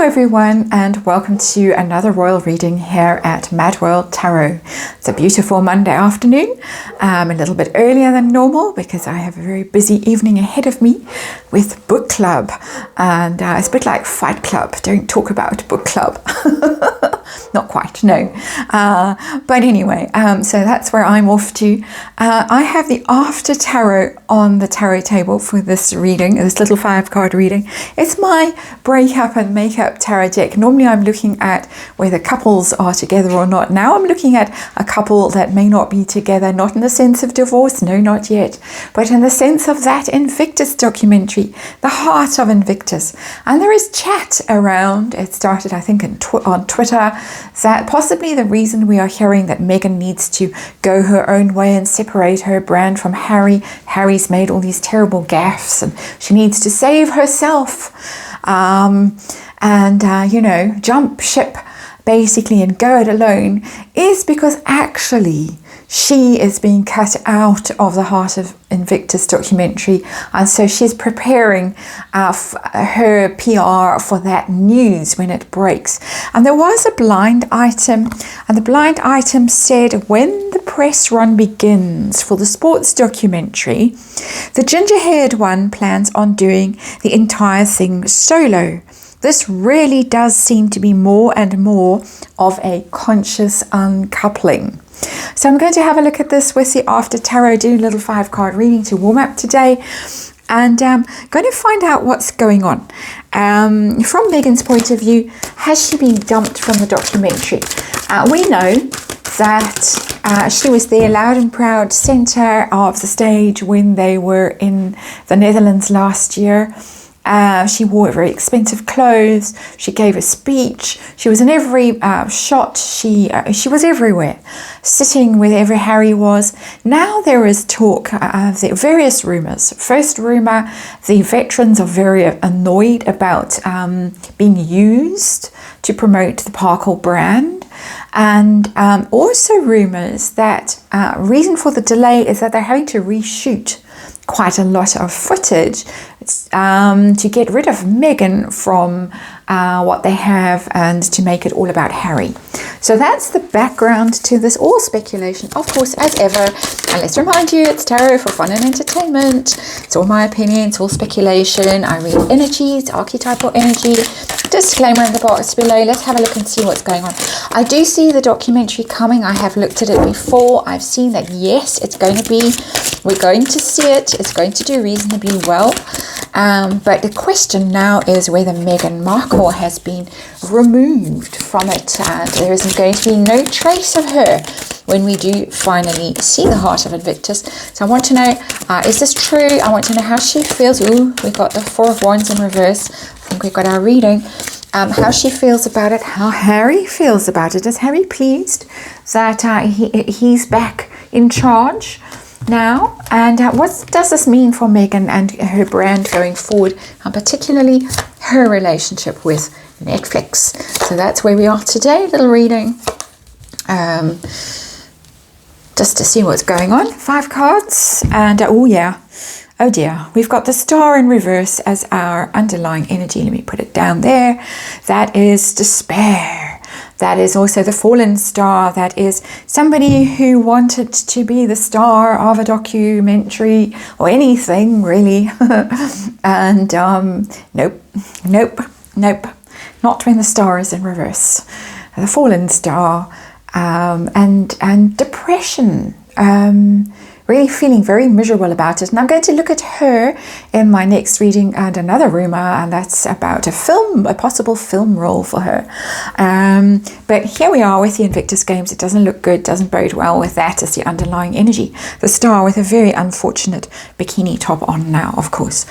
everyone, and welcome to another royal reading here at MadWorldTarot. It's a beautiful Monday afternoon, a little bit earlier than normal because I have a very busy evening ahead of me with book club, and it's a bit like Fight Club. Don't talk about book club. Not quite, no. But anyway, so that's where I'm off to. I have the After Tarot on the tarot table for this reading, this little 5-card reading. It's my breakup and makeup tarot deck. Normally I'm looking at whether couples are together or not. Now I'm looking at a couple that may not be together, not in the sense of divorce, no, not yet, but in the sense of that Invictus documentary, The Heart of Invictus. And there is chat around, it started I think on Twitter, that possibly the reason we are hearing that Meghan needs to go her own way and separate her brand from Harry. Harry's made all these terrible gaffes and she needs to save herself jump ship basically and go it alone, is because actually she is being cut out of the Heart of Invictus documentary, and so she's preparing her PR for that news when it breaks. And there was a blind item, and the blind item said, when the press run begins for the sports documentary, the ginger-haired one plans on doing the entire thing solo. This really does seem to be more and more of a conscious uncoupling. So I'm going to have a look at this with the After Tarot, do a little 5-card reading to warm up today, and going to find out what's going on. From Meghan's point of view, has she been dumped from the documentary? We know that she was there loud and proud, centre of the stage when they were in the Netherlands last year. She wore very expensive clothes. She gave a speech. She was in every shot. She was everywhere, sitting wherever Harry was. Now there is talk of the various rumours. First rumour, the veterans are very annoyed about being used to promote the Parkle brand. And also rumours that reason for the delay is that they're having to reshoot quite a lot of footage to get rid of Meghan from what they have and to make it all about Harry. So that's the background to this, all speculation, of course, as ever. And let's remind you, it's tarot for fun and entertainment. It's all my opinion, it's all speculation. I read energies, archetypal energy. Disclaimer in the box below. Let's have a look and see what's going on. I do see the documentary coming. I have looked at it before. I've seen that, yes, it's going to be, we're going to see it. It's going to do reasonably well. But the question now is whether Meghan Markle has been removed from it. There isn't going to be no trace of her when we do finally see the Heart of Invictus. So I want to know, is this true? I want to know how she feels. Ooh, we've got the 4 of Wands in reverse. I think we've got our reading. How she feels about it, how Harry feels about it. Is Harry pleased that he's back in charge now? And what does this mean for Meghan and her brand going forward, and particularly her relationship with Netflix? So that's where we are today, little reading. Just to see what's going on. 5 cards, and oh dear, we've got the Star in reverse as our underlying energy. Let me put it down there. That is despair. That is also the fallen star. That is somebody who wanted to be the star of a documentary or anything really. And nope, not when the star is in reverse. The fallen star, and depression. Really feeling very miserable about it. And I'm going to look at her in my next reading, and another rumour, and that's about a possible film role for her. But here we are with the Invictus Games. It doesn't look good, doesn't bode well with that as the underlying energy. The star with a very unfortunate bikini top on now, of course.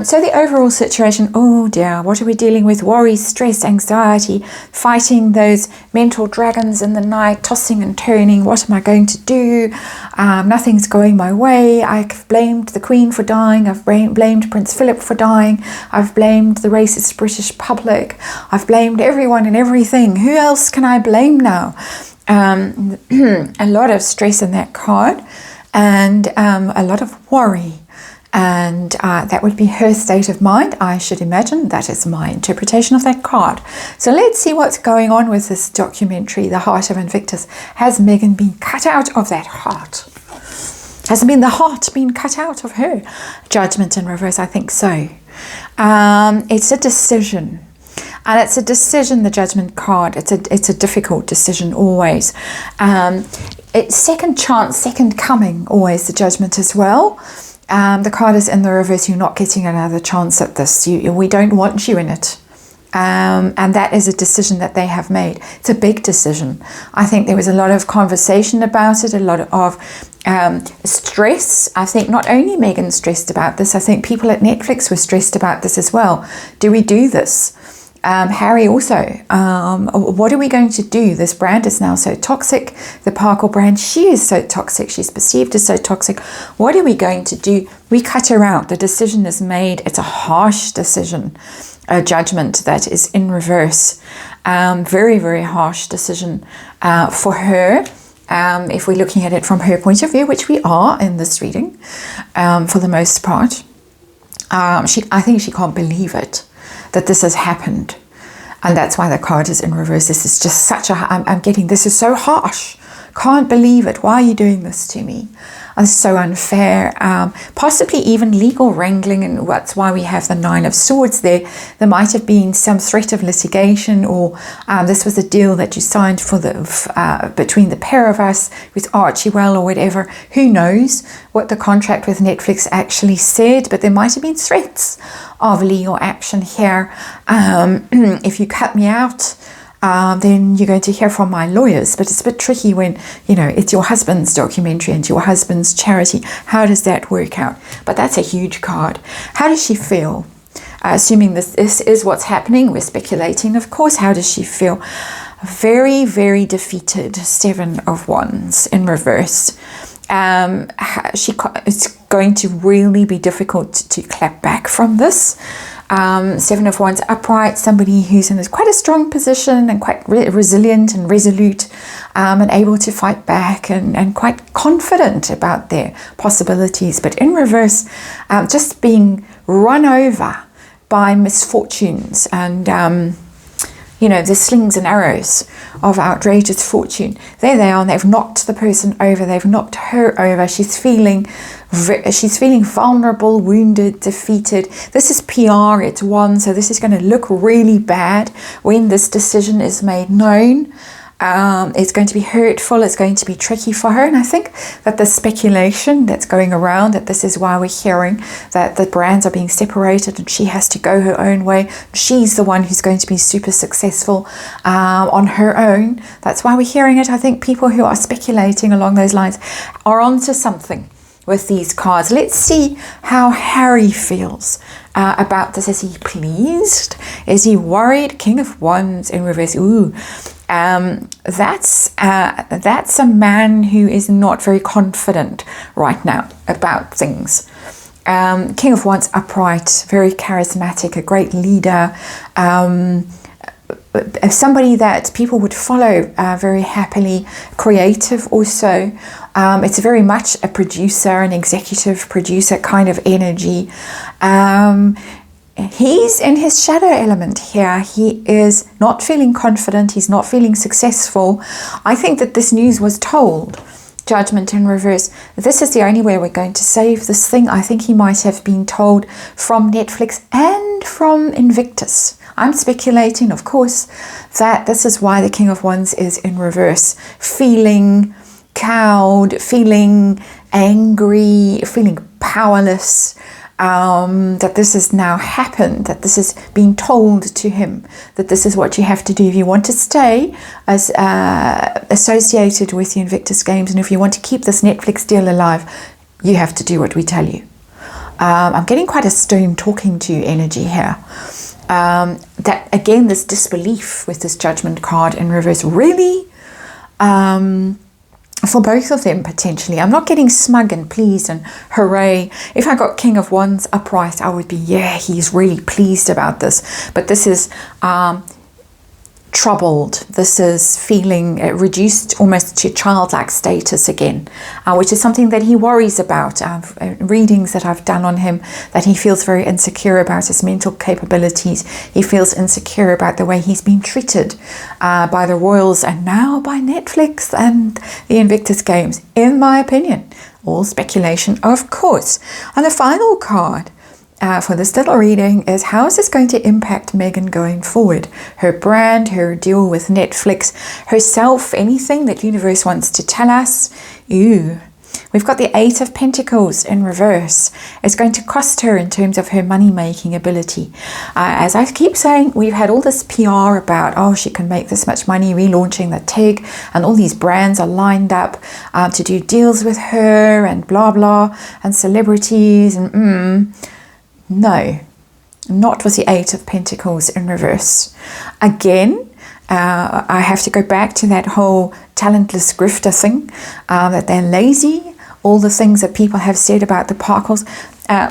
So the overall situation, oh dear, what are we dealing with? Worry, stress, anxiety, fighting those mental dragons in the night, tossing and turning. What am I going to do? Nothing's going my way. I've blamed the Queen for dying. I've blamed Prince Philip for dying. I've blamed the racist British public. I've blamed everyone and everything. Who else can I blame now? A lot of stress in that card, and a lot of worry. And that would be her state of mind, I should imagine. That is my interpretation of that card. So let's see what's going on with this documentary, The Heart of Invictus. Has Megan been cut out of that heart? Has the heart been cut out of her? Judgment in reverse, I think so. It's a decision. And it's a decision, the Judgment card. It's a difficult decision always. It's second chance, second coming, always the Judgment as well. The card is in the reverse. You're not getting another chance at this. We don't want you in it. And that is a decision that they have made. It's a big decision. I think there was a lot of conversation about it, a lot of stress. I think not only Megan stressed about this, I think people at Netflix were stressed about this as well. Do we do this? Harry also, what are we going to do? This brand is now so toxic. The Parkle brand, she is so toxic. She's perceived as so toxic. What are we going to do? We cut her out. The decision is made. It's a harsh decision, a judgment that is in reverse. Very, very harsh decision for her. If we're looking at it from her point of view, which we are in this reading, for the most part. I think she can't believe it, that this has happened, and that's why the card is in reverse. This is just such a I'm getting, this is so harsh, can't believe it, why are you doing this to me? It's so unfair. Possibly even legal wrangling, and that's why we have the Nine of Swords there. There might have been some threat of litigation, or this was a deal that you signed for between the pair of us with Archewell or whatever. Who knows what the contract with Netflix actually said, but there might have been threats of legal action here. If you cut me out, then you're going to hear from my lawyers. But it's a bit tricky when, it's your husband's documentary and your husband's charity. How does that work out? But that's a huge card. How does she feel? Assuming this is what's happening, we're speculating, of course. How does she feel? Very, very defeated. 7 of Wands in reverse. It's going to really be difficult to clap back from this. 7 of Wands upright, somebody who's in quite a strong position and quite resilient and resolute, and able to fight back and quite confident about their possibilities. But in reverse, just being run over by misfortunes and the slings and arrows of outrageous fortune. There they are, and they've knocked the person over, they've knocked her over. She's feeling vulnerable, wounded, defeated. This is PR, it's one, so this is going to look really bad when this decision is made known. It's going to be hurtful, it's going to be tricky for her. And I think that the speculation that's going around, that this is why we're hearing that the brands are being separated and she has to go her own way. She's the one who's going to be super successful on her own. That's why we're hearing it. I think people who are speculating along those lines are onto something with these cards. Let's see how Harry feels about this. Is he pleased? Is he worried? King of Wands in reverse. Ooh. That's a man who is not very confident right now about things. King of Wands upright, very charismatic, a great leader, somebody that people would follow very happily, creative also. It's very much a producer, an executive producer kind of energy. He's in his shadow element here. He is not feeling confident. He's not feeling successful. I think that this news was told. Judgment in reverse. This is the only way we're going to save this thing. I think he might have been told from Netflix and from Invictus. I'm speculating, of course, that this is why the King of Wands is in reverse. Feeling cowed, feeling angry, feeling powerless. That this has now happened, that this is being told to him, that this is what you have to do if you want to stay as associated with the Invictus Games, and if you want to keep this Netflix deal alive, you have to do what we tell you. I'm getting quite a stone talking to energy here. That again, this disbelief with this Judgment card in reverse, really? For both of them potentially. I'm not getting smug and pleased and hooray. If I got King of Wands upright, I would be, yeah, he's really pleased about this. But this is troubled. This is feeling reduced almost to childlike status again, which is something that he worries about. Readings that I've done on him, that he feels very insecure about his mental capabilities. He feels insecure about the way he's been treated by the royals and now by Netflix and the Invictus Games, in my opinion. All speculation, of course. And the final card for this little reading is, how is this going to impact Meghan going forward? Her brand, her deal with Netflix, herself, anything that universe wants to tell us. Ooh, we've got the Eight of Pentacles in reverse. It's going to cost her in terms of her money-making ability. As I keep saying, we've had all this PR about, oh, she can make this much money relaunching the TIG, and all these brands are lined up to do deals with her and blah, blah, and celebrities and no, not with the Eight of Pentacles in reverse. Again, I have to go back to that whole talentless grifter thing, that they're lazy, all the things that people have said about the Parkles.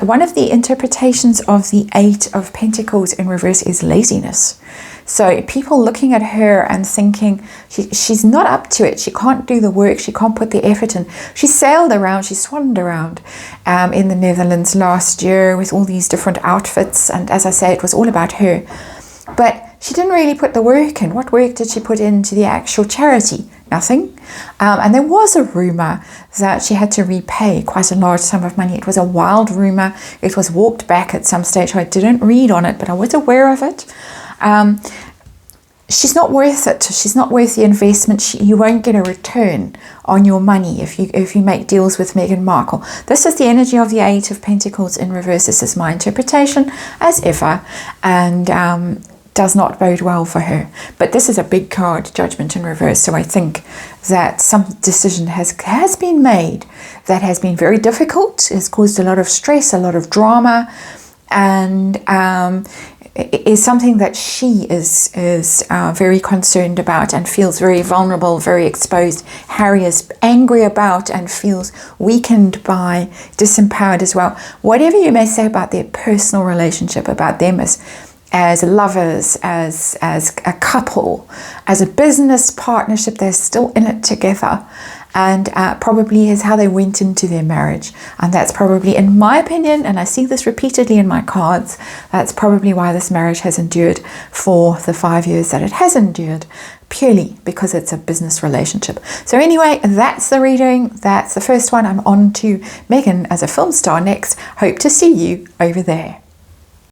One of the interpretations of the Eight of Pentacles in reverse is laziness. So people looking at her and thinking she's not up to it. She can't do the work. She can't put the effort in. She sailed around. She swaned around in the Netherlands last year with all these different outfits. And as I say, it was all about her. But she didn't really put the work in. What work did she put into the actual charity? Nothing. And there was a rumor that she had to repay quite a large sum of money. It was a wild rumor. It was walked back at some stage. I didn't read on it, but I was aware of it. She's not worth it. She's not worth the investment. You won't get a return on your money if you make deals with Meghan Markle. This is the energy of the Eight of Pentacles in reverse. This is my interpretation as ever, and does not bode well for her. But this is a big card, Judgment in reverse. So I think that some decision has been made that has been very difficult. It's caused a lot of stress, a lot of drama, and is something that she is very concerned about and feels very vulnerable, very exposed. Harry is angry about and feels weakened by, disempowered as well. Whatever you may say about their personal relationship, about them as lovers, as a couple, as a business partnership, they're still in it together. And probably is how they went into their marriage. And that's probably, in my opinion, and I see this repeatedly in my cards, that's probably why this marriage has endured for the 5 years that it has endured, purely because it's a business relationship. So anyway, that's the reading. That's the first one. I'm on to Meghan as a film star next. Hope to see you over there.